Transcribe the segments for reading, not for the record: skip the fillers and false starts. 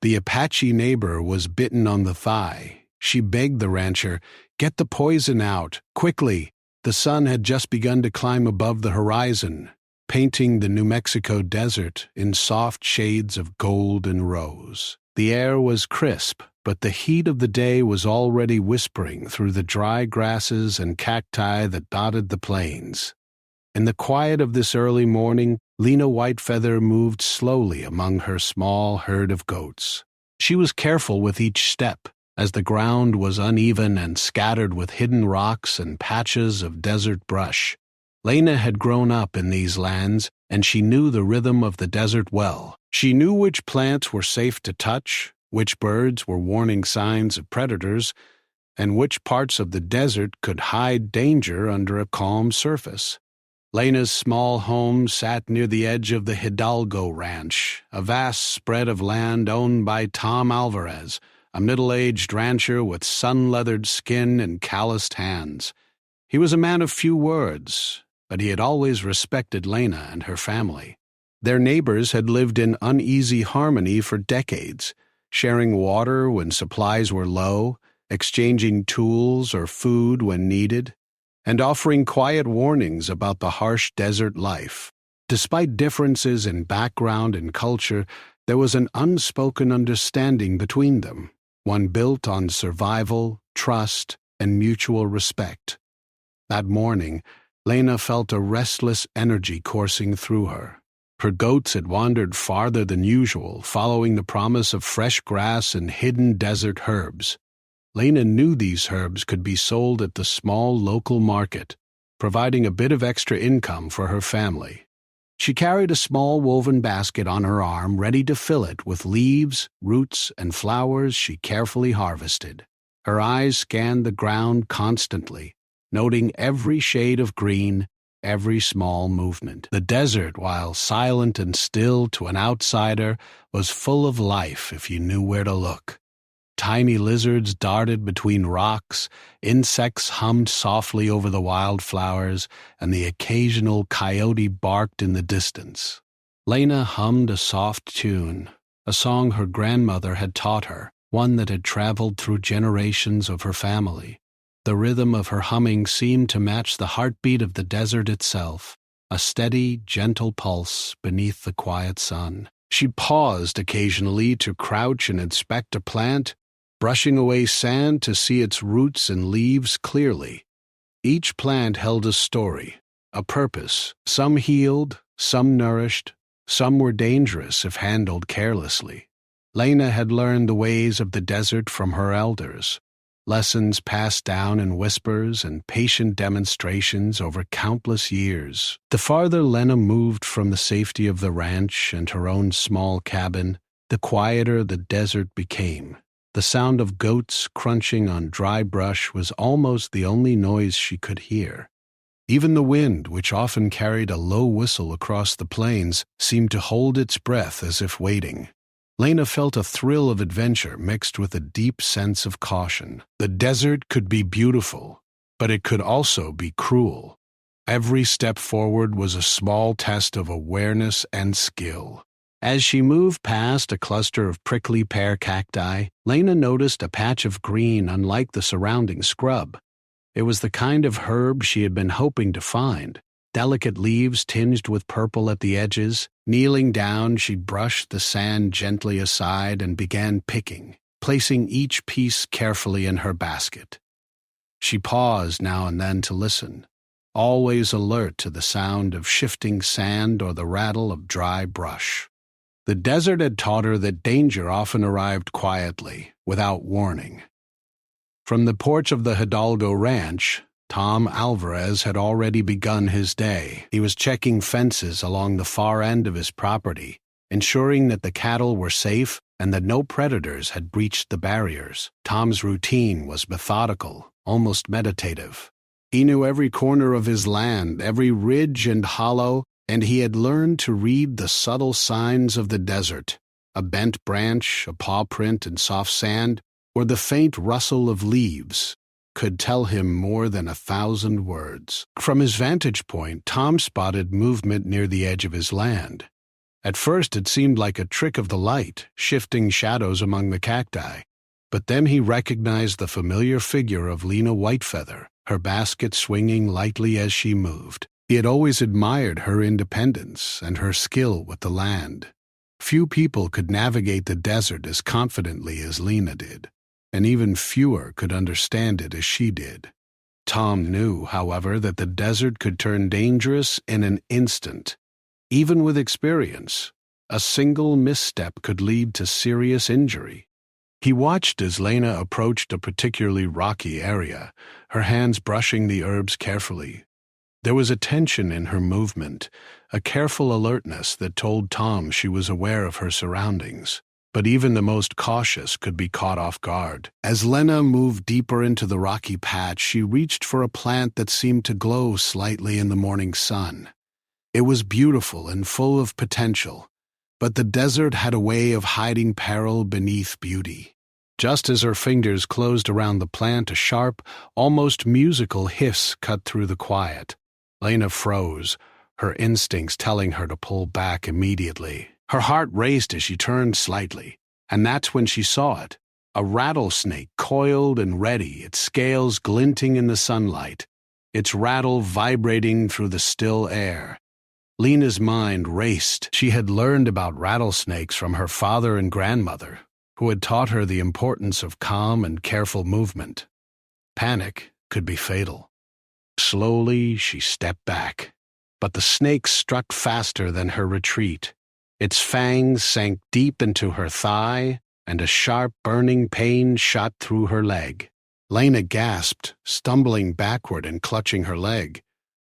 The Apache neighbor was bitten on the thigh. She begged the rancher, "Get the poison out, quickly." The sun had just begun to climb above the horizon, painting the New Mexico desert in soft shades of gold and rose. The air was crisp, but the heat of the day was already whispering through the dry grasses and cacti that dotted the plains. In the quiet of this early morning, Lena Whitefeather moved slowly among her small herd of goats. She was careful with each step, as the ground was uneven and scattered with hidden rocks and patches of desert brush. Lena had grown up in these lands, and she knew the rhythm of the desert well. She knew which plants were safe to touch, which birds were warning signs of predators, and which parts of the desert could hide danger under a calm surface. Lena's small home sat near the edge of the Hidalgo Ranch, a vast spread of land owned by Tom Alvarez, a middle-aged rancher with sun-leathered skin and calloused hands. He was a man of few words, but he had always respected Lena and her family. Their neighbors had lived in uneasy harmony for decades, sharing water when supplies were low, exchanging tools or food when needed, and offering quiet warnings about the harsh desert life. Despite differences in background and culture, there was an unspoken understanding between them, one built on survival, trust, and mutual respect. That morning, Lena felt a restless energy coursing through her. Her goats had wandered farther than usual, following the promise of fresh grass and hidden desert herbs. Lena knew these herbs could be sold at the small local market, providing a bit of extra income for her family. She carried a small woven basket on her arm, ready to fill it with leaves, roots, and flowers she carefully harvested. Her eyes scanned the ground constantly, noting every shade of green, every small movement. The desert, while silent and still to an outsider, was full of life if you knew where to look. Tiny lizards darted between rocks, insects hummed softly over the wildflowers, and the occasional coyote barked in the distance. Lena hummed a soft tune, a song her grandmother had taught her, one that had traveled through generations of her family. The rhythm of her humming seemed to match the heartbeat of the desert itself, a steady, gentle pulse beneath the quiet sun. She paused occasionally to crouch and inspect a plant, brushing away sand to see its roots and leaves clearly. Each plant held a story, a purpose. Some healed, some nourished, some were dangerous if handled carelessly. Lena had learned the ways of the desert from her elders, lessons passed down in whispers and patient demonstrations over countless years. The farther Lena moved from the safety of the ranch and her own small cabin, the quieter the desert became. The sound of goats crunching on dry brush was almost the only noise she could hear. Even the wind, which often carried a low whistle across the plains, seemed to hold its breath as if waiting. Lena felt a thrill of adventure mixed with a deep sense of caution. The desert could be beautiful, but it could also be cruel. Every step forward was a small test of awareness and skill. As she moved past a cluster of prickly pear cacti, Lena noticed a patch of green unlike the surrounding scrub. It was the kind of herb she had been hoping to find, delicate leaves tinged with purple at the edges. Kneeling down, she brushed the sand gently aside and began picking, placing each piece carefully in her basket. She paused now and then to listen, always alert to the sound of shifting sand or the rattle of dry brush. The desert had taught her that danger often arrived quietly, without warning. From the porch of the Hidalgo Ranch, Tom Alvarez had already begun his day. He was checking fences along the far end of his property, ensuring that the cattle were safe and that no predators had breached the barriers. Tom's routine was methodical, almost meditative. He knew every corner of his land, every ridge and hollow, and he had learned to read the subtle signs of the desert. A bent branch, a paw print in soft sand, or the faint rustle of leaves could tell him more than 1,000 words. From his vantage point, Tom spotted movement near the edge of his land. At first it seemed like a trick of the light, shifting shadows among the cacti. But then he recognized the familiar figure of Lena Whitefeather, her basket swinging lightly as she moved. He had always admired her independence and her skill with the land. Few people could navigate the desert as confidently as Lena did, and even fewer could understand it as she did. Tom knew, however, that the desert could turn dangerous in an instant. Even with experience, a single misstep could lead to serious injury. He watched as Lena approached a particularly rocky area, her hands brushing the herbs carefully. There was a tension in her movement, a careful alertness that told Tom she was aware of her surroundings. But even the most cautious could be caught off guard. As Lena moved deeper into the rocky patch, she reached for a plant that seemed to glow slightly in the morning sun. It was beautiful and full of potential, but the desert had a way of hiding peril beneath beauty. Just as her fingers closed around the plant, a sharp, almost musical hiss cut through the quiet. Lena froze, her instincts telling her to pull back immediately. Her heart raced as she turned slightly, and that's when she saw it. A rattlesnake coiled and ready, its scales glinting in the sunlight, its rattle vibrating through the still air. Lena's mind raced. She had learned about rattlesnakes from her father and grandmother, who had taught her the importance of calm and careful movement. Panic could be fatal. Slowly, she stepped back, but the snake struck faster than her retreat. Its fangs sank deep into her thigh, and a sharp, burning pain shot through her leg. Lena gasped, stumbling backward and clutching her leg.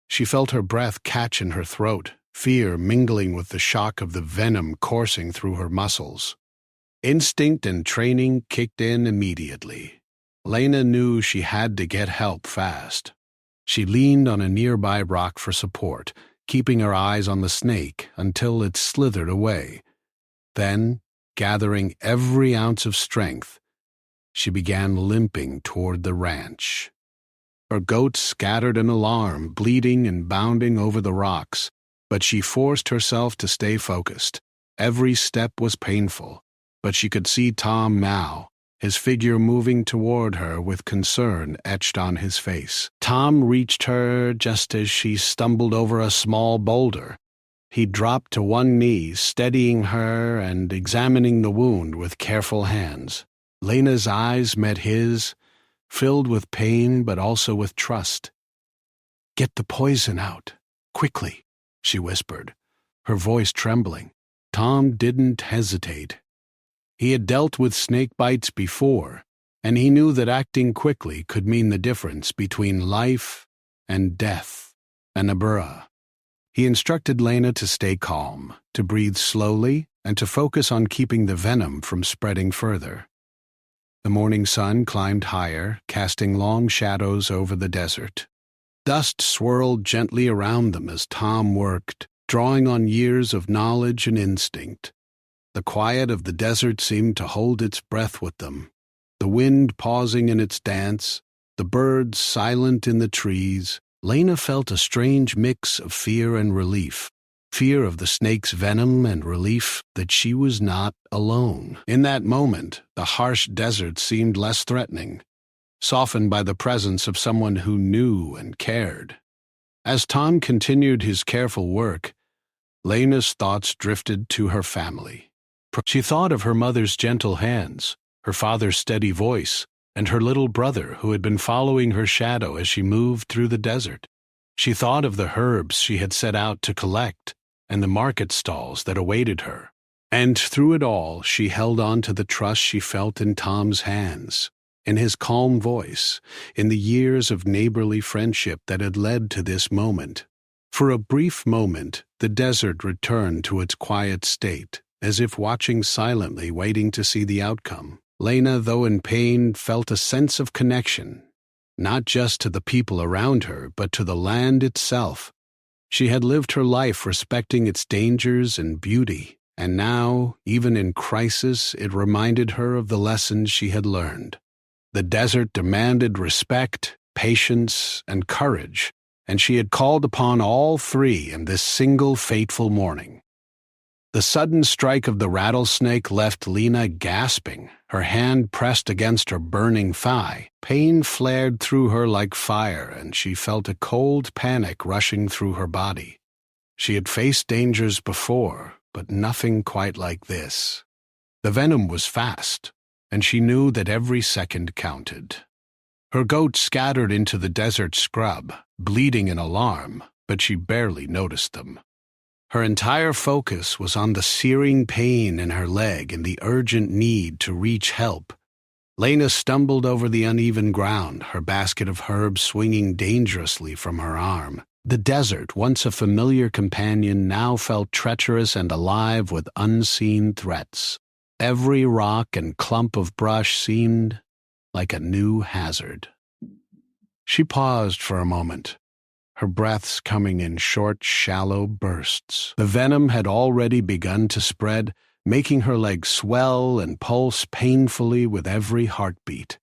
She felt her breath catch in her throat, fear mingling with the shock of the venom coursing through her muscles. Instinct and training kicked in immediately. Lena knew she had to get help fast. She leaned on a nearby rock for support, keeping her eyes on the snake until it slithered away. Then, gathering every ounce of strength, she began limping toward the ranch. Her goats scattered in alarm, bleating and bounding over the rocks, but she forced herself to stay focused. Every step was painful, but she could see Tom now, his figure moving toward her with concern etched on his face. Tom reached her just as she stumbled over a small boulder. He dropped to one knee, steadying her and examining the wound with careful hands. Lena's eyes met his, filled with pain but also with trust. "Get the poison out, quickly," she whispered, her voice trembling. Tom didn't hesitate. He had dealt with snake bites before, and he knew that acting quickly could mean the difference between life and death. Anabura. He instructed Lena to stay calm, to breathe slowly, and to focus on keeping the venom from spreading further. The morning sun climbed higher, casting long shadows over the desert. Dust swirled gently around them as Tom worked, drawing on years of knowledge and instinct. The quiet of the desert seemed to hold its breath with them, the wind pausing in its dance, the birds silent in the trees. Lena felt a strange mix of fear and relief. Fear of the snake's venom and relief that she was not alone. In that moment, the harsh desert seemed less threatening, softened by the presence of someone who knew and cared. As Tom continued his careful work, Lena's thoughts drifted to her family. She thought of her mother's gentle hands, her father's steady voice, and her little brother who had been following her shadow as she moved through the desert. She thought of the herbs she had set out to collect and the market stalls that awaited her. And through it all, she held on to the trust she felt in Tom's hands, in his calm voice, in the years of neighborly friendship that had led to this moment. For a brief moment, the desert returned to its quiet state, as if watching silently, waiting to see the outcome. Lena, though in pain, felt a sense of connection, not just to the people around her, but to the land itself. She had lived her life respecting its dangers and beauty, and now, even in crisis, it reminded her of the lessons she had learned. The desert demanded respect, patience, and courage, and she had called upon all three in this single fateful morning. The sudden strike of the rattlesnake left Lena gasping, her hand pressed against her burning thigh. Pain flared through her like fire, and she felt a cold panic rushing through her body. She had faced dangers before, but nothing quite like this. The venom was fast, and she knew that every second counted. Her goat scattered into the desert scrub, bleeding in alarm, but she barely noticed them. Her entire focus was on the searing pain in her leg and the urgent need to reach help. Lena stumbled over the uneven ground, her basket of herbs swinging dangerously from her arm. The desert, once a familiar companion, now felt treacherous and alive with unseen threats. Every rock and clump of brush seemed like a new hazard. She paused for a moment, her breaths coming in short, shallow bursts. The venom had already begun to spread, making her legs swell and pulse painfully with every heartbeat.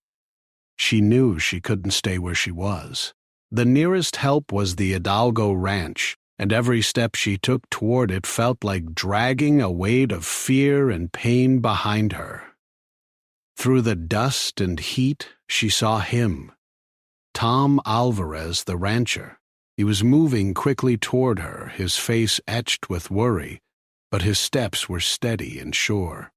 She knew she couldn't stay where she was. The nearest help was the Hidalgo ranch, and every step she took toward it felt like dragging a weight of fear and pain behind her. Through the dust and heat, she saw him, Tom Alvarez, the rancher. He was moving quickly toward her, his face etched with worry, but his steps were steady and sure.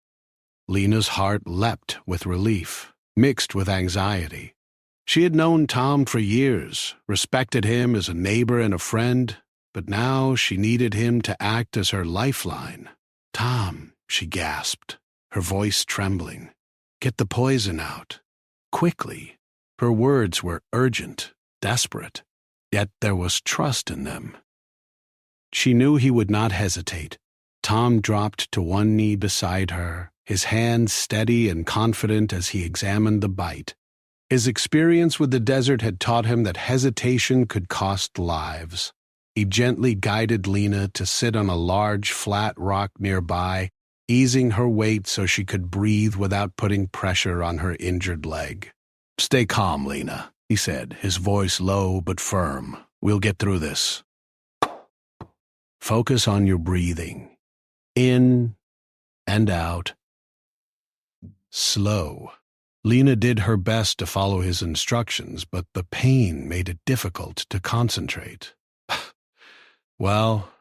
Lena's heart leapt with relief, mixed with anxiety. She had known Tom for years, respected him as a neighbor and a friend, but now she needed him to act as her lifeline. "Tom," she gasped, her voice trembling. "Get the poison out. Quickly." Her words were urgent, desperate. Yet there was trust in them. She knew he would not hesitate. Tom dropped to one knee beside her, his hands steady and confident as he examined the bite. His experience with the desert had taught him that hesitation could cost lives. He gently guided Lena to sit on a large, flat rock nearby, easing her weight so she could breathe without putting pressure on her injured leg. "Stay calm, Lena," he said, his voice low but firm. "We'll get through this. Focus on your breathing. In and out. Slow." Lena did her best to follow his instructions, but the pain made it difficult to concentrate. Well,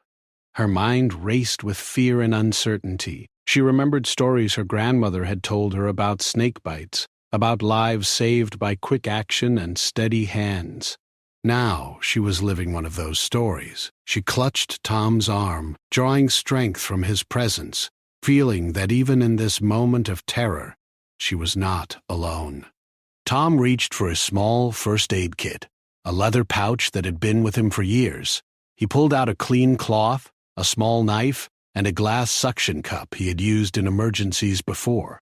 her mind raced with fear and uncertainty. She remembered stories her grandmother had told her about snake bites, about lives saved by quick action and steady hands. Now she was living one of those stories. She clutched Tom's arm, drawing strength from his presence, feeling that even in this moment of terror, she was not alone. Tom reached for his small first aid kit, a leather pouch that had been with him for years. He pulled out a clean cloth, a small knife, and a glass suction cup he had used in emergencies before.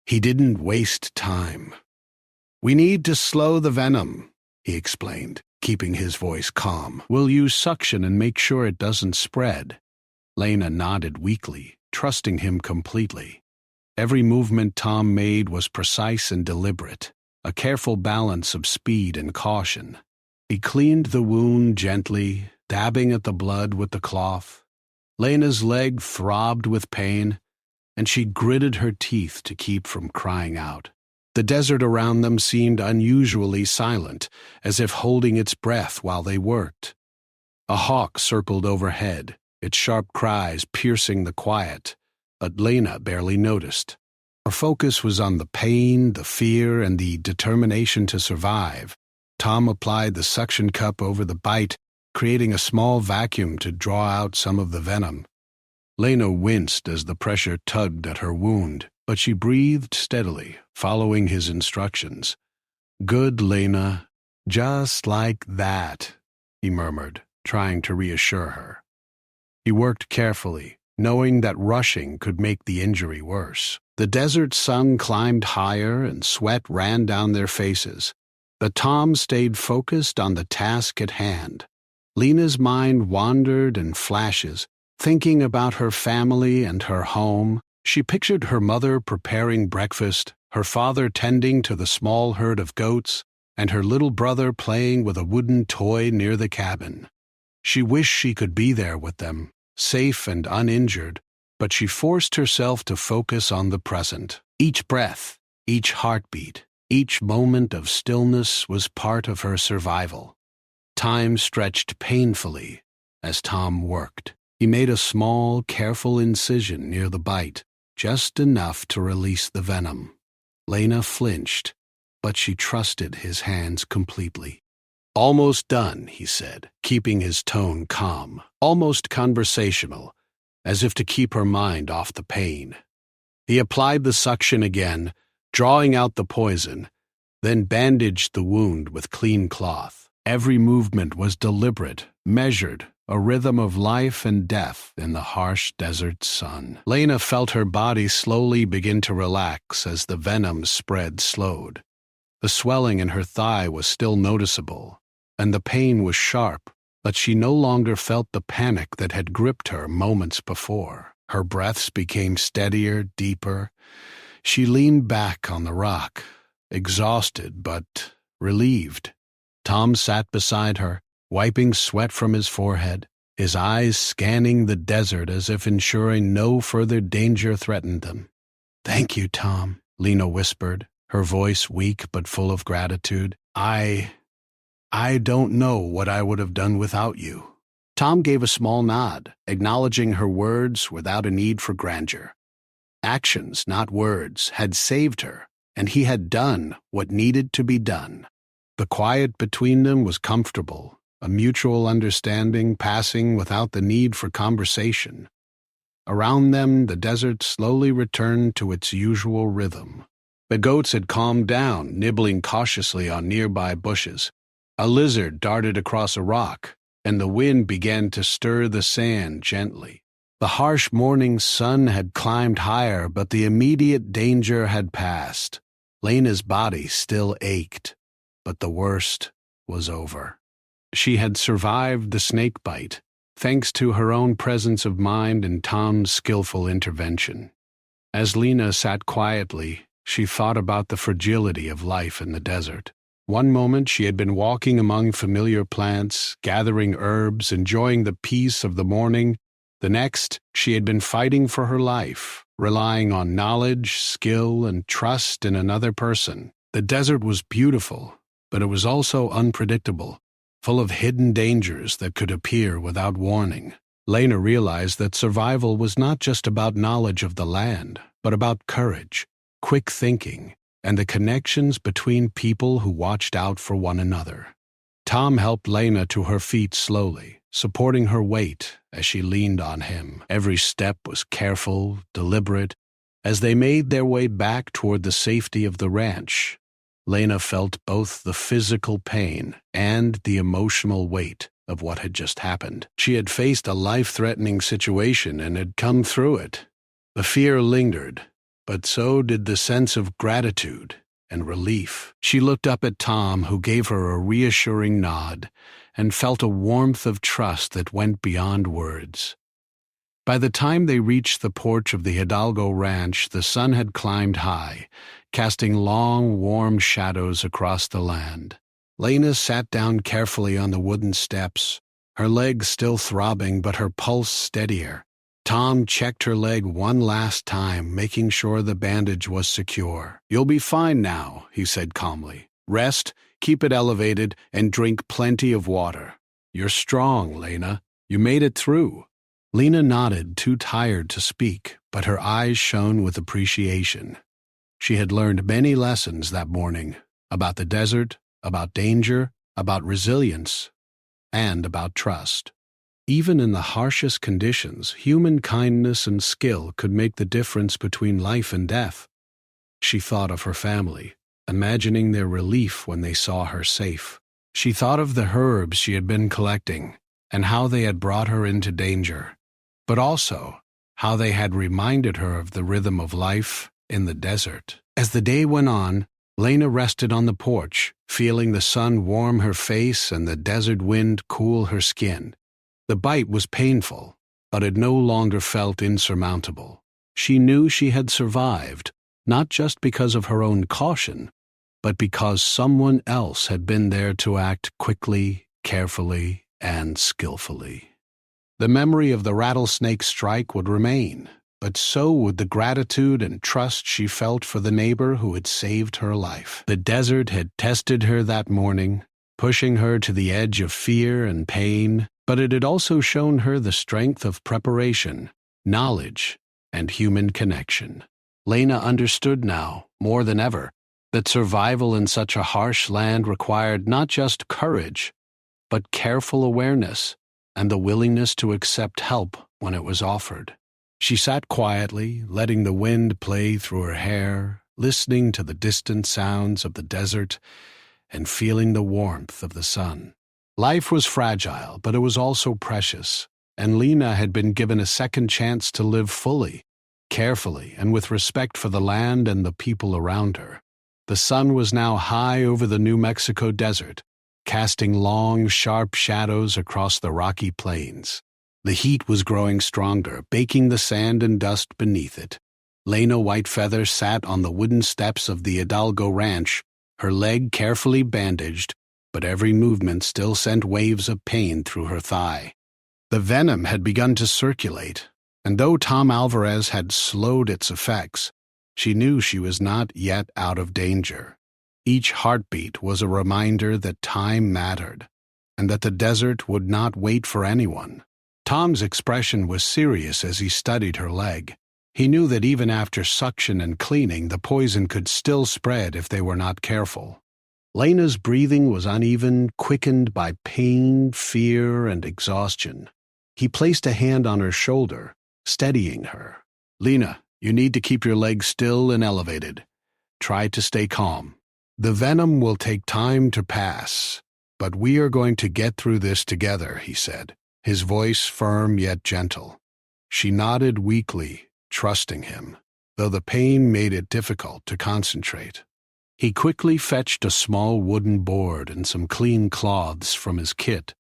He didn't waste time. "We need to slow the venom," he explained, keeping his voice calm. "We'll use suction and make sure it doesn't spread." Lena nodded weakly, trusting him completely. Every movement Tom made was precise and deliberate, a careful balance of speed and caution. He cleaned the wound gently, dabbing at the blood with the cloth. Lena's leg throbbed with pain, and she gritted her teeth to keep from crying out. The desert around them seemed unusually silent, as if holding its breath while they worked. A hawk circled overhead, its sharp cries piercing the quiet, but Lena barely noticed. Her focus was on the pain, the fear, and the determination to survive. Tom applied the suction cup over the bite, creating a small vacuum to draw out some of the venom. Lena winced as the pressure tugged at her wound, but she breathed steadily, following his instructions. "Good, Lena. Just like that," he murmured, trying to reassure her. He worked carefully, knowing that rushing could make the injury worse. The desert sun climbed higher and sweat ran down their faces, but Tom stayed focused on the task at hand. Lena's mind wandered in flashes, thinking about her family and her home. She pictured her mother preparing breakfast, her father tending to the small herd of goats, and her little brother playing with a wooden toy near the cabin. She wished she could be there with them, safe and uninjured, but she forced herself to focus on the present. Each breath, each heartbeat, each moment of stillness was part of her survival. Time stretched painfully as Tom worked. He made a small, careful incision near the bite, just enough to release the venom. Lena flinched, but she trusted his hands completely. "Almost done," he said, keeping his tone calm, almost conversational, as if to keep her mind off the pain. He applied the suction again, drawing out the poison, then bandaged the wound with clean cloth. Every movement was deliberate, measured, a rhythm of life and death in the harsh desert sun. Lena felt her body slowly begin to relax as the venom spread slowed. The swelling in her thigh was still noticeable, and the pain was sharp, but she no longer felt the panic that had gripped her moments before. Her breaths became steadier, deeper. She leaned back on the rock, exhausted but relieved. Tom sat beside her, wiping sweat from his forehead, his eyes scanning the desert as if ensuring no further danger threatened them. "Thank you, Tom," Lena whispered, her voice weak but full of gratitude. I don't know what I would have done without you." Tom gave a small nod, acknowledging her words without a need for grandeur. Actions, not words, had saved her, and he had done what needed to be done. The quiet between them was comfortable, a mutual understanding passing without the need for conversation. Around them, the desert slowly returned to its usual rhythm. The goats had calmed down, nibbling cautiously on nearby bushes. A lizard darted across a rock, and the wind began to stir the sand gently. The harsh morning sun had climbed higher, but the immediate danger had passed. Lena's body still ached, but the worst was over. She had survived the snake bite, thanks to her own presence of mind and Tom's skillful intervention. As Lena sat quietly, she thought about the fragility of life in the desert. One moment she had been walking among familiar plants, gathering herbs, enjoying the peace of the morning. The next, she had been fighting for her life, relying on knowledge, skill, and trust in another person. The desert was beautiful, but it was also unpredictable, full of hidden dangers that could appear without warning. Lena realized that survival was not just about knowledge of the land, but about courage, quick thinking, and the connections between people who watched out for one another. Tom helped Lena to her feet slowly, supporting her weight as she leaned on him. Every step was careful, deliberate. As they made their way back toward the safety of the ranch, Lena felt both the physical pain and the emotional weight of what had just happened. She had faced a life-threatening situation and had come through it. The fear lingered, but so did the sense of gratitude and relief. She looked up at Tom, who gave her a reassuring nod, and felt a warmth of trust that went beyond words. By the time they reached the porch of the Hidalgo ranch, the sun had climbed high, casting long, warm shadows across the land. Lena sat down carefully on the wooden steps, her legs still throbbing but her pulse steadier. Tom checked her leg one last time, making sure the bandage was secure. "You'll be fine now," he said calmly. "Rest, keep it elevated, and drink plenty of water. You're strong, Lena. You made it through." Lena nodded, too tired to speak, but her eyes shone with appreciation. She had learned many lessons that morning, about the desert, about danger, about resilience, and about trust. Even in the harshest conditions, human kindness and skill could make the difference between life and death. She thought of her family, imagining their relief when they saw her safe. She thought of the herbs she had been collecting, and how they had brought her into danger, but also how they had reminded her of the rhythm of life in the desert. As the day went on, Lena rested on the porch, feeling the sun warm her face and the desert wind cool her skin. The bite was painful, but it no longer felt insurmountable. She knew she had survived, not just because of her own caution, but because someone else had been there to act quickly, carefully, and skillfully. The memory of the rattlesnake strike would remain, but so would the gratitude and trust she felt for the neighbor who had saved her life. The desert had tested her that morning, pushing her to the edge of fear and pain, but it had also shown her the strength of preparation, knowledge, and human connection. Lena understood now, more than ever, that survival in such a harsh land required not just courage, but careful awareness and the willingness to accept help when it was offered. She sat quietly, letting the wind play through her hair, listening to the distant sounds of the desert and feeling the warmth of the sun. Life was fragile, but it was also precious, and Lena had been given a second chance to live fully, carefully, and with respect for the land and the people around her. The sun was now high over the New Mexico desert, casting long, sharp shadows across the rocky plains. The heat was growing stronger, baking the sand and dust beneath it. Lena Whitefeather sat on the wooden steps of the Hidalgo ranch, her leg carefully bandaged, but every movement still sent waves of pain through her thigh. The venom had begun to circulate, and though Tom Alvarez had slowed its effects, she knew she was not yet out of danger. Each heartbeat was a reminder that time mattered, and that the desert would not wait for anyone. Tom's expression was serious as he studied her leg. He knew that even after suction and cleaning, the poison could still spread if they were not careful. Lena's breathing was uneven, quickened by pain, fear, and exhaustion. He placed a hand on her shoulder, steadying her. "Lena, you need to keep your leg still and elevated. Try to stay calm. The venom will take time to pass, but we are going to get through this together," he said, his voice firm yet gentle. She nodded weakly, trusting him, though the pain made it difficult to concentrate. He quickly fetched a small wooden board and some clean cloths from his kit.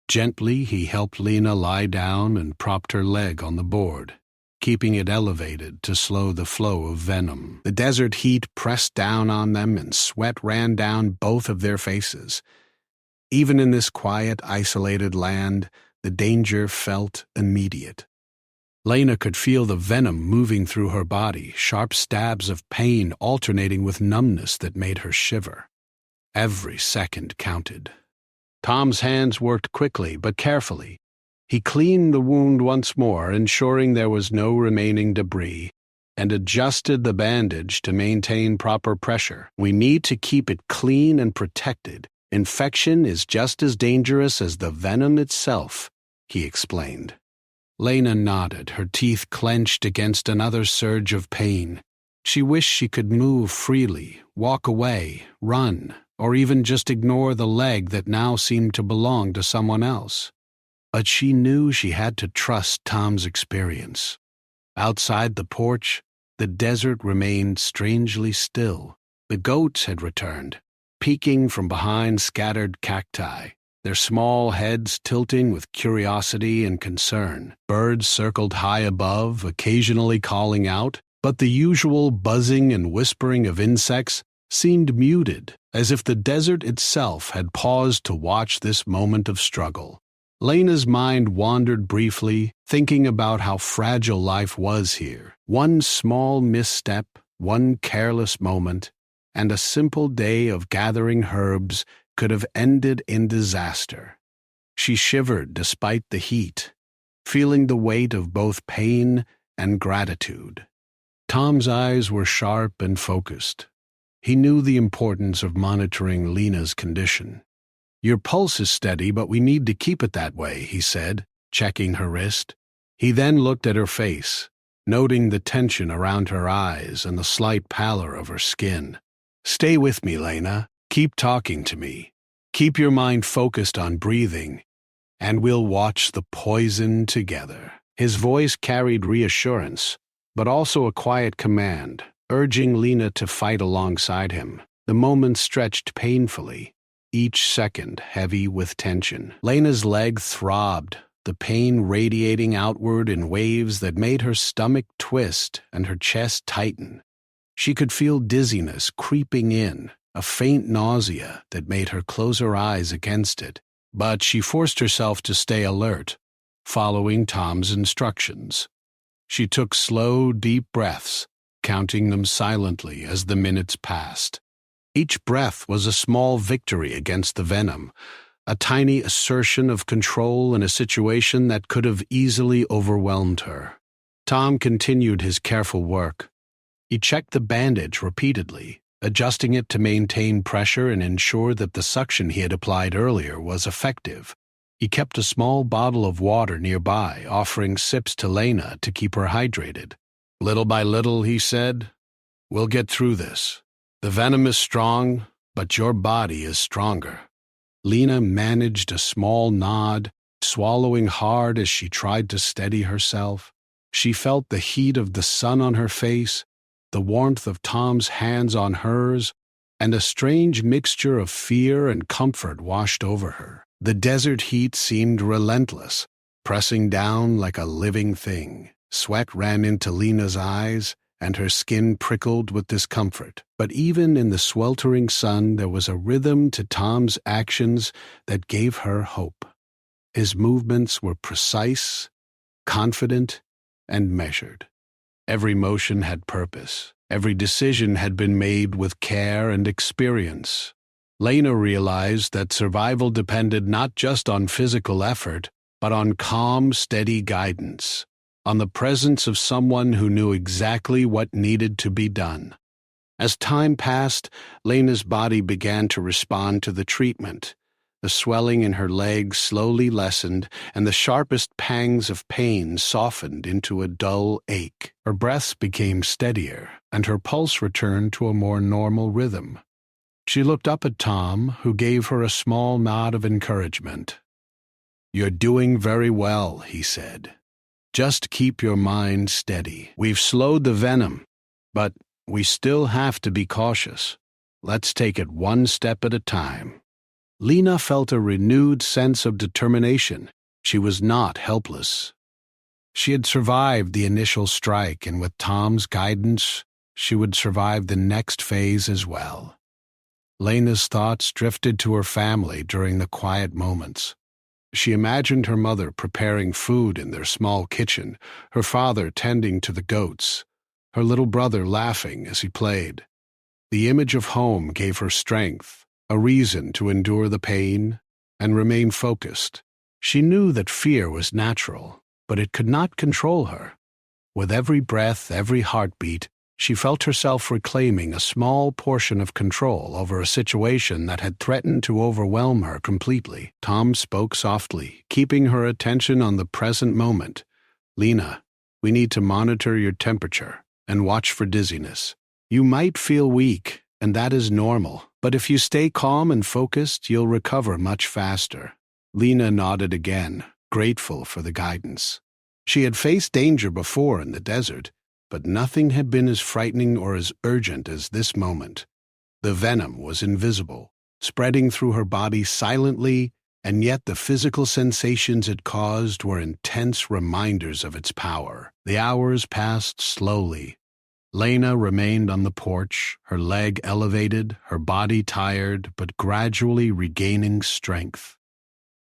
Gently, he helped Lena lie down and propped her leg on the board, keeping it elevated to slow the flow of venom. The desert heat pressed down on them and sweat ran down both of their faces. Even in this quiet, isolated land, the danger felt immediate. Lena could feel the venom moving through her body, sharp stabs of pain alternating with numbness that made her shiver. Every second counted. Tom's hands worked quickly but carefully. He cleaned the wound once more, ensuring there was no remaining debris, and adjusted the bandage to maintain proper pressure. "We need to keep it clean and protected. Infection is just as dangerous as the venom itself," he explained. Lena nodded, her teeth clenched against another surge of pain. She wished she could move freely, walk away, run, or even just ignore the leg that now seemed to belong to someone else. But she knew she had to trust Tom's experience. Outside the porch, the desert remained strangely still. The goats had returned, peeking from behind scattered cacti, their small heads tilting with curiosity and concern. Birds circled high above, occasionally calling out, but the usual buzzing and whispering of insects seemed muted, as if the desert itself had paused to watch this moment of struggle. Lena's mind wandered briefly, thinking about how fragile life was here. One small misstep, one careless moment, and a simple day of gathering herbs could have ended in disaster. She shivered despite the heat, feeling the weight of both pain and gratitude. Tom's eyes were sharp and focused. He knew the importance of monitoring Lena's condition. "Your pulse is steady, but we need to keep it that way," he said, checking her wrist. He then looked at her face, noting the tension around her eyes and the slight pallor of her skin. "Stay with me, Lena. Keep talking to me. Keep your mind focused on breathing, and we'll watch the poison together." His voice carried reassurance, but also a quiet command, urging Lena to fight alongside him. The moments stretched painfully, each second heavy with tension. Lena's leg throbbed, the pain radiating outward in waves that made her stomach twist and her chest tighten. She could feel dizziness creeping in, a faint nausea that made her close her eyes against it. But she forced herself to stay alert, following Tom's instructions. She took slow, deep breaths, counting them silently as the minutes passed. Each breath was a small victory against the venom, a tiny assertion of control in a situation that could have easily overwhelmed her. Tom continued his careful work. He checked the bandage repeatedly, adjusting it to maintain pressure and ensure that the suction he had applied earlier was effective. He kept a small bottle of water nearby, offering sips to Lena to keep her hydrated. "Little by little," he said, "we'll get through this. The venom is strong, but your body is stronger." Lena managed a small nod, swallowing hard as she tried to steady herself. She felt the heat of the sun on her face, the warmth of Tom's hands on hers, and a strange mixture of fear and comfort washed over her. The desert heat seemed relentless, pressing down like a living thing. Sweat ran into Lena's eyes, and her skin prickled with discomfort. But even in the sweltering sun, there was a rhythm to Tom's actions that gave her hope. His movements were precise, confident, and measured. Every motion had purpose. Every decision had been made with care and experience. Lena realized that survival depended not just on physical effort, but on calm, steady guidance, on the presence of someone who knew exactly what needed to be done. As time passed, Lena's body began to respond to the treatment. The swelling in her legs slowly lessened, and the sharpest pangs of pain softened into a dull ache. Her breaths became steadier, and her pulse returned to a more normal rhythm. She looked up at Tom, who gave her a small nod of encouragement. "You're doing very well," he said. "Just keep your mind steady. We've slowed the venom, but we still have to be cautious. Let's take it one step at a time." Lena felt a renewed sense of determination. She was not helpless. She had survived the initial strike, and with Tom's guidance, she would survive the next phase as well. Lena's thoughts drifted to her family during the quiet moments. She imagined her mother preparing food in their small kitchen, her father tending to the goats, her little brother laughing as he played. The image of home gave her strength, a reason to endure the pain and remain focused. She knew that fear was natural, but it could not control her. With every breath, every heartbeat, she felt herself reclaiming a small portion of control over a situation that had threatened to overwhelm her completely. Tom spoke softly, keeping her attention on the present moment. "Lena, we need to monitor your temperature and watch for dizziness. You might feel weak, and that is normal, but if you stay calm and focused, you'll recover much faster." Lena nodded again, grateful for the guidance. She had faced danger before in the desert, but nothing had been as frightening or as urgent as this moment. The venom was invisible, spreading through her body silently, and yet the physical sensations it caused were intense reminders of its power. The hours passed slowly. Lena remained on the porch, her leg elevated, her body tired, but gradually regaining strength.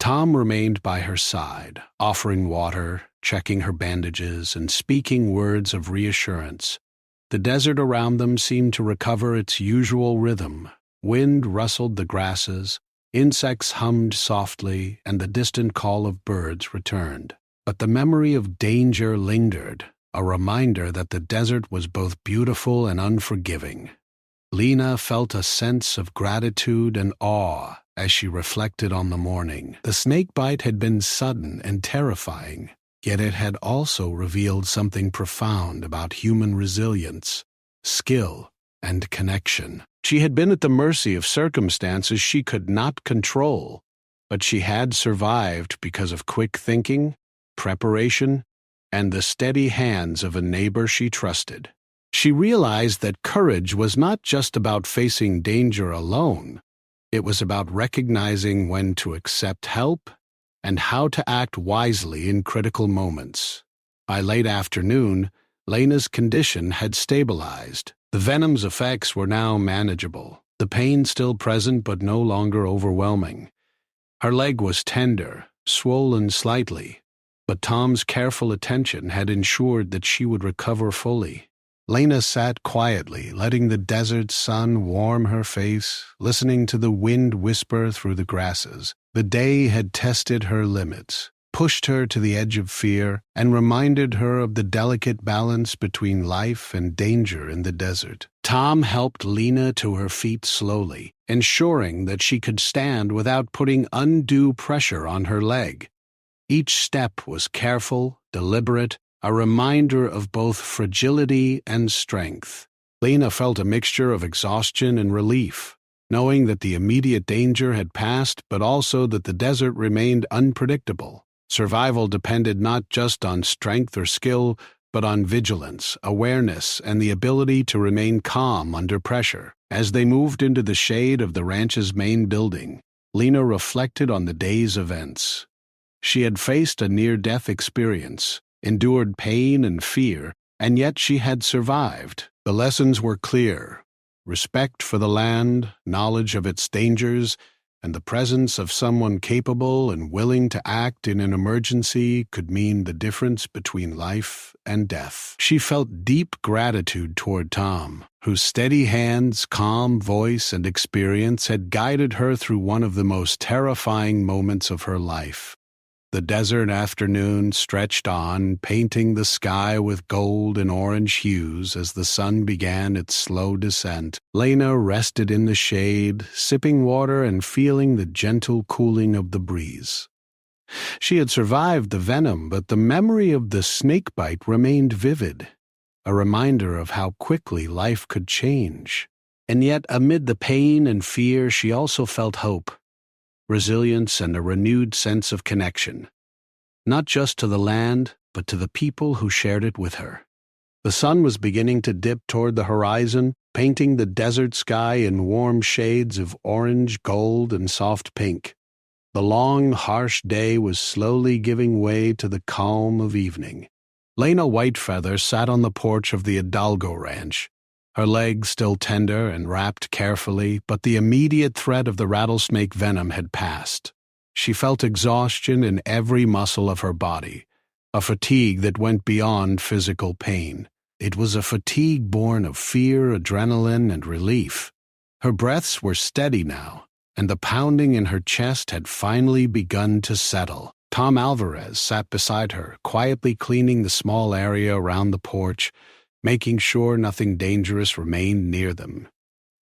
Tom remained by her side, offering water, checking her bandages, and speaking words of reassurance. The desert around them seemed to recover its usual rhythm. Wind rustled the grasses, insects hummed softly, and the distant call of birds returned. But the memory of danger lingered, a reminder that the desert was both beautiful and unforgiving. Lena felt a sense of gratitude and awe as she reflected on the morning. The snake bite had been sudden and terrifying, yet it had also revealed something profound about human resilience, skill, and connection. She had been at the mercy of circumstances she could not control, but she had survived because of quick thinking, preparation, and the steady hands of a neighbor she trusted. She realized that courage was not just about facing danger alone. It was about recognizing when to accept help and how to act wisely in critical moments. By late afternoon, Lena's condition had stabilized. The venom's effects were now manageable, the pain still present but no longer overwhelming. Her leg was tender, swollen slightly, but Tom's careful attention had ensured that she would recover fully. Lena sat quietly, letting the desert sun warm her face, listening to the wind whisper through the grasses. The day had tested her limits, pushed her to the edge of fear, and reminded her of the delicate balance between life and danger in the desert. Tom helped Lena to her feet slowly, ensuring that she could stand without putting undue pressure on her leg. Each step was careful, deliberate, a reminder of both fragility and strength. Lena felt a mixture of exhaustion and relief, knowing that the immediate danger had passed, but also that the desert remained unpredictable. Survival depended not just on strength or skill, but on vigilance, awareness, and the ability to remain calm under pressure. As they moved into the shade of the ranch's main building, Lena reflected on the day's events. She had faced a near-death experience, endured pain and fear, and yet she had survived. The lessons were clear: respect for the land, knowledge of its dangers, and the presence of someone capable and willing to act in an emergency could mean the difference between life and death. She felt deep gratitude toward Tom, whose steady hands, calm voice, and experience had guided her through one of the most terrifying moments of her life. The desert afternoon stretched on, painting the sky with gold and orange hues as the sun began its slow descent. Lena rested in the shade, sipping water and feeling the gentle cooling of the breeze. She had survived the venom, but the memory of the snake bite remained vivid, a reminder of how quickly life could change. And yet, amid the pain and fear, she also felt hope, resilience, and a renewed sense of connection, not just to the land, but to the people who shared it with her. The sun was beginning to dip toward the horizon, painting the desert sky in warm shades of orange, gold, and soft pink. The long, harsh day was slowly giving way to the calm of evening. Lena Whitefeather sat on the porch of the Hidalgo Ranch, her legs still tender and wrapped carefully, but the immediate threat of the rattlesnake venom had passed. She felt exhaustion in every muscle of her body, a fatigue that went beyond physical pain. It was a fatigue born of fear, adrenaline, and relief. Her breaths were steady now, and the pounding in her chest had finally begun to settle. Tom Alvarez sat beside her, quietly cleaning the small area around the porch, making sure nothing dangerous remained near them.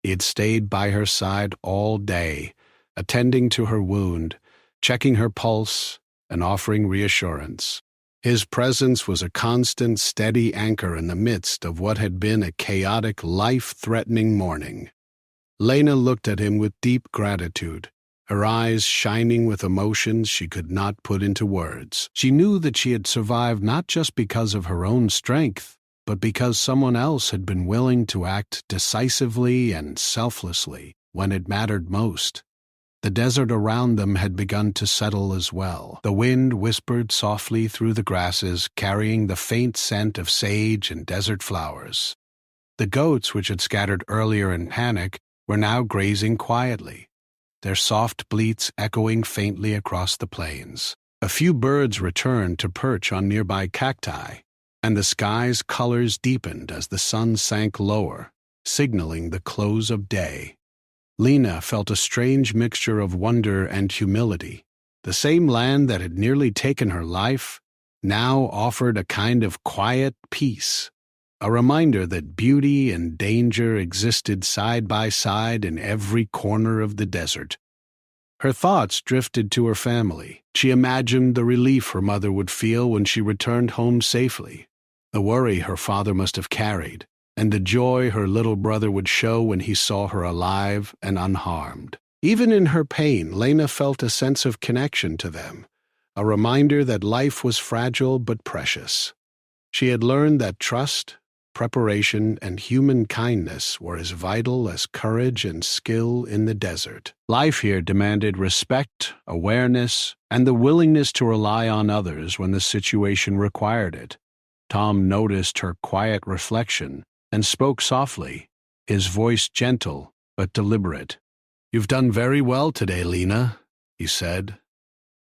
He had stayed by her side all day, attending to her wound, checking her pulse, and offering reassurance. His presence was a constant, steady anchor in the midst of what had been a chaotic, life-threatening morning. Lena looked at him with deep gratitude, her eyes shining with emotions she could not put into words. She knew that she had survived not just because of her own strength, but because someone else had been willing to act decisively and selflessly when it mattered most. The desert around them had begun to settle as well. The wind whispered softly through the grasses, carrying the faint scent of sage and desert flowers. The goats, which had scattered earlier in panic, were now grazing quietly, their soft bleats echoing faintly across the plains. A few birds returned to perch on nearby cacti, and the sky's colors deepened as the sun sank lower, signaling the close of day. Lena felt a strange mixture of wonder and humility. The same land that had nearly taken her life now offered a kind of quiet peace, a reminder that beauty and danger existed side by side in every corner of the desert. Her thoughts drifted to her family. She imagined the relief her mother would feel when she returned home safely, the worry her father must have carried, and the joy her little brother would show when he saw her alive and unharmed. Even in her pain, Lena felt a sense of connection to them, a reminder that life was fragile but precious. She had learned that trust, preparation, and human kindness were as vital as courage and skill in the desert. Life here demanded respect, awareness, and the willingness to rely on others when the situation required it. Tom noticed her quiet reflection and spoke softly, his voice gentle but deliberate. "You've done very well today, Lena," he said.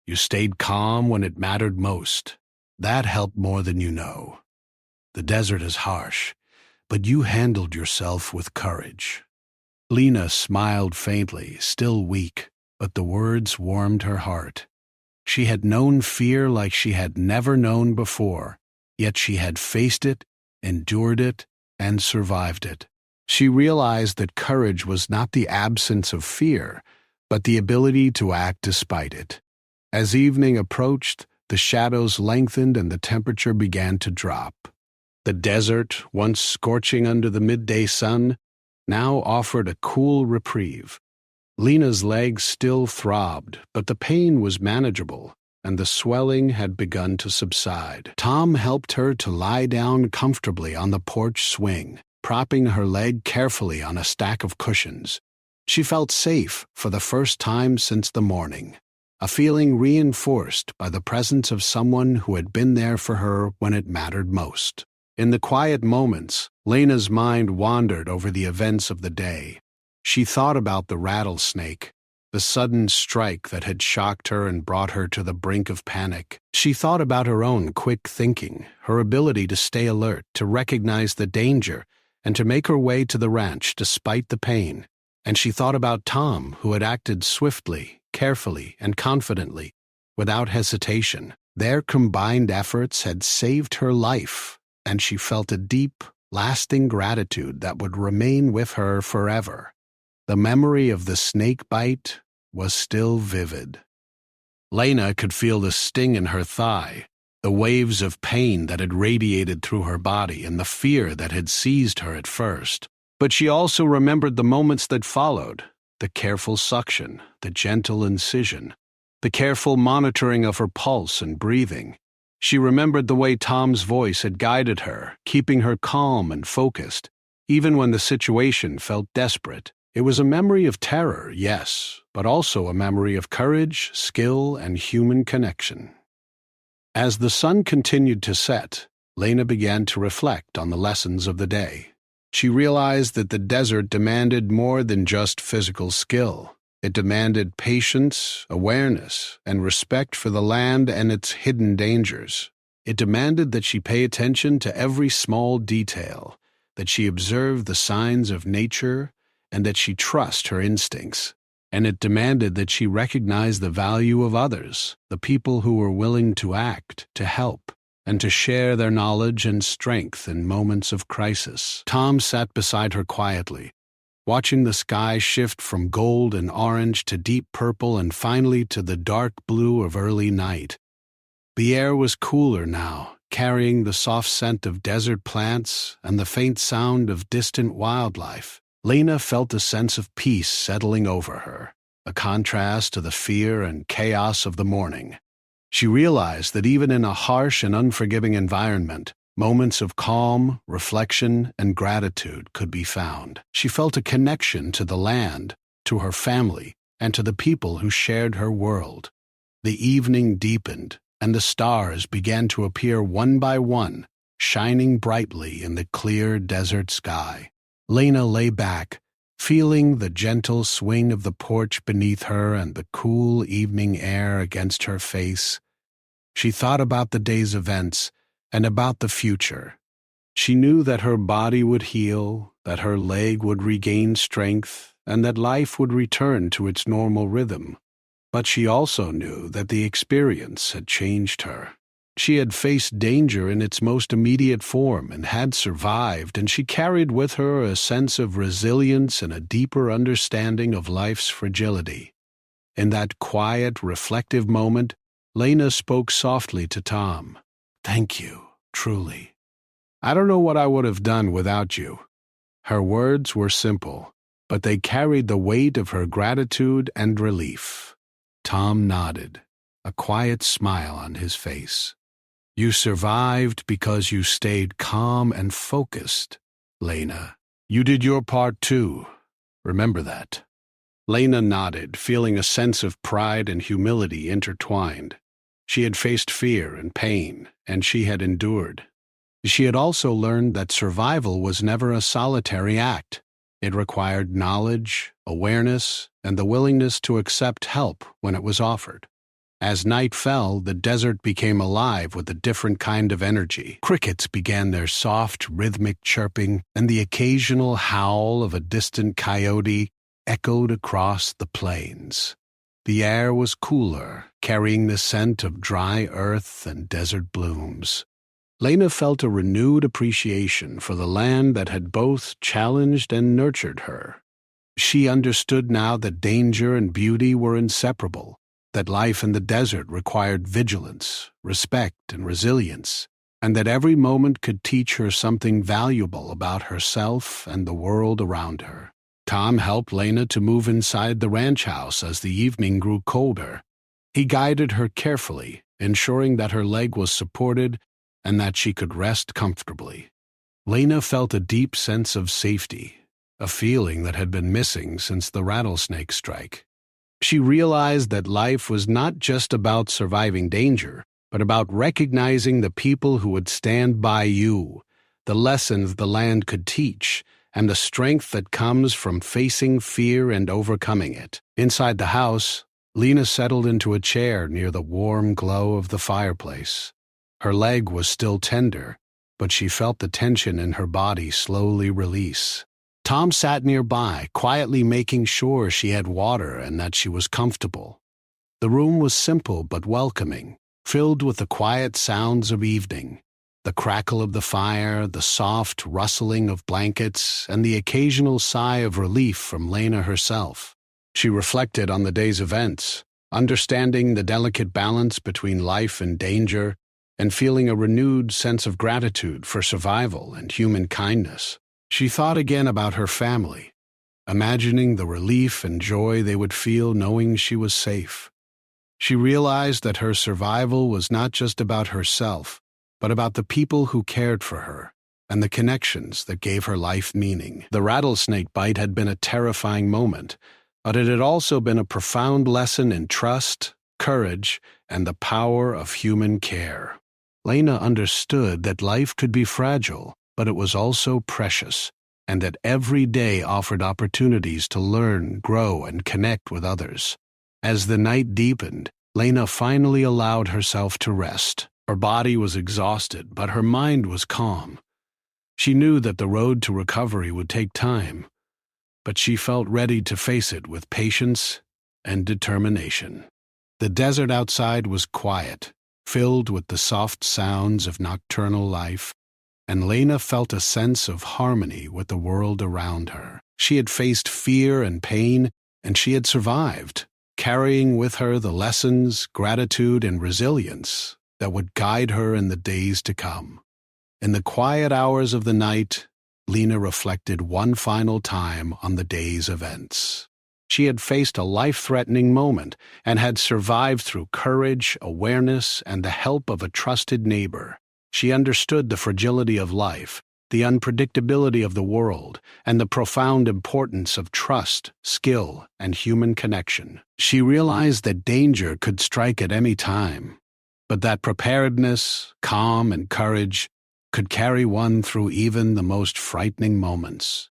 "You stayed calm when it mattered most, That helped more than you know. The desert is harsh, but you handled yourself with courage." Lena smiled faintly, still weak, but the words warmed her heart. She had known fear like she had never known before, yet she had faced it, endured it, and survived it. She realized that courage was not the absence of fear, but the ability to act despite it. As evening approached, the shadows lengthened and the temperature began to drop. The desert, once scorching under the midday sun, now offered a cool reprieve. Lena's legs still throbbed, but the pain was manageable, and the swelling had begun to subside. Tom helped her to lie down comfortably on the porch swing, propping her leg carefully on a stack of cushions. She felt safe for the first time since the morning, a feeling reinforced by the presence of someone who had been there for her when it mattered most. In the quiet moments, Lena's mind wandered over the events of the day. She thought about the rattlesnake, the sudden strike that had shocked her and brought her to the brink of panic. She thought about her own quick thinking, her ability to stay alert, to recognize the danger, and to make her way to the ranch despite the pain. And she thought about Tom, who had acted swiftly, carefully, and confidently, without hesitation. Their combined efforts had saved her life, and she felt a deep, lasting gratitude that would remain with her forever. The memory of the snake bite was still vivid. Lena could feel the sting in her thigh, the waves of pain that had radiated through her body, and the fear that had seized her at first. But she also remembered the moments that followed, the careful suction, the gentle incision, the careful monitoring of her pulse and breathing. She remembered the way Tom's voice had guided her, keeping her calm and focused, even when the situation felt desperate. It was a memory of terror, yes, but also a memory of courage, skill, and human connection. As the sun continued to set, Lena began to reflect on the lessons of the day. She realized that the desert demanded more than just physical skill. It demanded patience, awareness, and respect for the land and its hidden dangers. It demanded that she pay attention to every small detail, that she observe the signs of nature, and that she trust her instincts. And it demanded that she recognize the value of others, the people who were willing to act, to help, and to share their knowledge and strength in moments of crisis. Tom sat beside her quietly, watching the sky shift from gold and orange to deep purple and finally to the dark blue of early night. The air was cooler now, carrying the soft scent of desert plants and the faint sound of distant wildlife. Lena felt a sense of peace settling over her, a contrast to the fear and chaos of the morning. She realized that even in a harsh and unforgiving environment, moments of calm, reflection, and gratitude could be found. She felt a connection to the land, to her family, and to the people who shared her world. The evening deepened, and the stars began to appear one by one, shining brightly in the clear desert sky. Lena lay back, feeling the gentle swing of the porch beneath her and the cool evening air against her face. She thought about the day's events and about the future. She knew that her body would heal, that her leg would regain strength, and that life would return to its normal rhythm. But she also knew that the experience had changed her. She had faced danger in its most immediate form and had survived, and she carried with her a sense of resilience and a deeper understanding of life's fragility. In that quiet, reflective moment, Lena spoke softly to Tom. "Thank you, truly. I don't know what I would have done without you." Her words were simple, but they carried the weight of her gratitude and relief. Tom nodded, a quiet smile on his face. "You survived because you stayed calm and focused, Lena. You did your part too. Remember that." Lena nodded, feeling a sense of pride and humility intertwined. She had faced fear and pain, and she had endured. She had also learned that survival was never a solitary act. It required knowledge, awareness, and the willingness to accept help when it was offered. As night fell, the desert became alive with a different kind of energy. Crickets began their soft, rhythmic chirping, and the occasional howl of a distant coyote echoed across the plains. The air was cooler, carrying the scent of dry earth and desert blooms. Lena felt a renewed appreciation for the land that had both challenged and nurtured her. She understood now that danger and beauty were inseparable, that life in the desert required vigilance, respect, and resilience, and that every moment could teach her something valuable about herself and the world around her. Tom helped Lena to move inside the ranch house as the evening grew colder. He guided her carefully, ensuring that her leg was supported and that she could rest comfortably. Lena felt a deep sense of safety, a feeling that had been missing since the rattlesnake strike. She realized that life was not just about surviving danger, but about recognizing the people who would stand by you, the lessons the land could teach, and the strength that comes from facing fear and overcoming it. Inside the house, Lena settled into a chair near the warm glow of the fireplace. Her leg was still tender, but she felt the tension in her body slowly release. Tom sat nearby, quietly making sure she had water and that she was comfortable. The room was simple but welcoming, filled with the quiet sounds of evening, the crackle of the fire, the soft rustling of blankets, and the occasional sigh of relief from Lena herself. She reflected on the day's events, understanding the delicate balance between life and danger, and feeling a renewed sense of gratitude for survival and human kindness. She thought again about her family, imagining the relief and joy they would feel knowing she was safe. She realized that her survival was not just about herself, but about the people who cared for her and the connections that gave her life meaning. The rattlesnake bite had been a terrifying moment, but it had also been a profound lesson in trust, courage, and the power of human care. Lena understood that life could be fragile, but it was also precious, and that every day offered opportunities to learn, grow, and connect with others. As the night deepened, Lena finally allowed herself to rest. Her body was exhausted, but her mind was calm. She knew that the road to recovery would take time, but she felt ready to face it with patience and determination. The desert outside was quiet, filled with the soft sounds of nocturnal life, and Lena felt a sense of harmony with the world around her. She had faced fear and pain, and she had survived, carrying with her the lessons, gratitude, and resilience that would guide her in the days to come. In the quiet hours of the night, Lena reflected one final time on the day's events. She had faced a life-threatening moment and had survived through courage, awareness, and the help of a trusted neighbor. She understood the fragility of life, the unpredictability of the world, and the profound importance of trust, skill, and human connection. She realized that danger could strike at any time, but that preparedness, calm, and courage could carry one through even the most frightening moments.